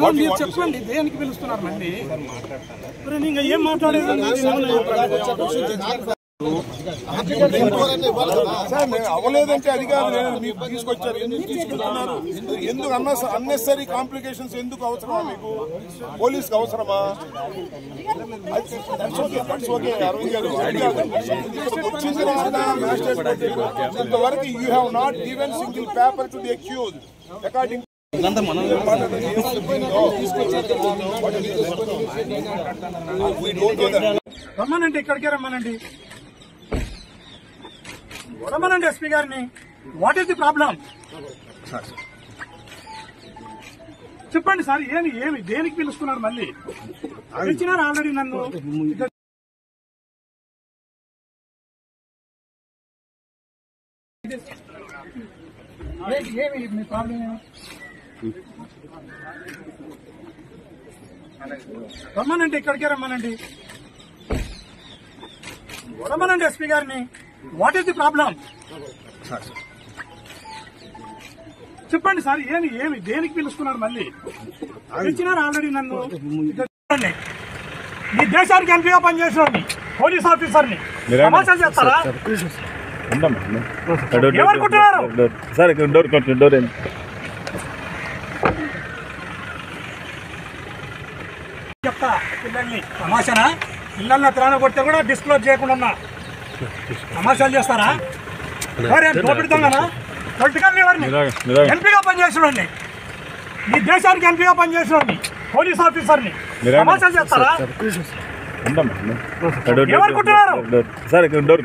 మీరు చెప్పండి దేనికి పిలుస్తున్నారు మళ్ళీ ఏం మాట్లాడేది అవ్వలేదంటే అది కాదు, నేను మీకు తీసుకొచ్చారు. ఎందుకు తీసుకుంటున్నారు? ఎందుకు అన్నెసరీ కాంప్లికేషన్స్ ఎందుకు అవసరమా? మీకు పోలీస్కి అవసరమా? అరవింద్ గారు వచ్చిన తర్వాత ఇంతవరకు you have not given single paper to the accused according రమ్మనండి, ఇక్కడికే రమ్మనండి, రమ్మనండి ఎస్పీ గారిని. వాట్ ఈస్ ది ప్రాబ్లం చెప్పండి సార్. ఏమి దేనికి పిలుస్తున్నారు మళ్ళీ? పిలిచినారు ఆల్రెడీ నన్ను. ఏమి మీ ప్రాబ్లం? రమ్మనండి, ఇక్కడికే రమ్మనండి, రమ్మనండి ఎస్పీ గారిని. వాట్ ఈస్ ది ప్రాబ్లం చెప్పండి సార్. ఏమి దేనికి పిలుస్తున్నారు మళ్ళీ? పిలిచినారు ఆల్రెడీ నన్ను. ఈ దేశానికి ఎంపీగా పనిచేసిన పోలీస్ ఆఫీసర్ని సమాచారం చేస్తారా? ఏమనుకుంటున్నారు సార్? డోర్ డోర్ చెప్తా. పిల్లల్ని తమాషానా? పిల్లల్ని త్రాణ కొడితే కూడా డిస్క్లోజ్ చేయకుండా తమాషాలు చేస్తారా? దోపిడుతానా? పొలిటికల్ లీడర్ని ఎంపీగా పనిచేసినండి, ఈ దేశానికి ఎంపీగా పనిచేసినండి పోలీస్ ఆఫీసర్ని సమాచారం చేస్తారా? ఏమనుకుంటున్నారు సార్? డోర్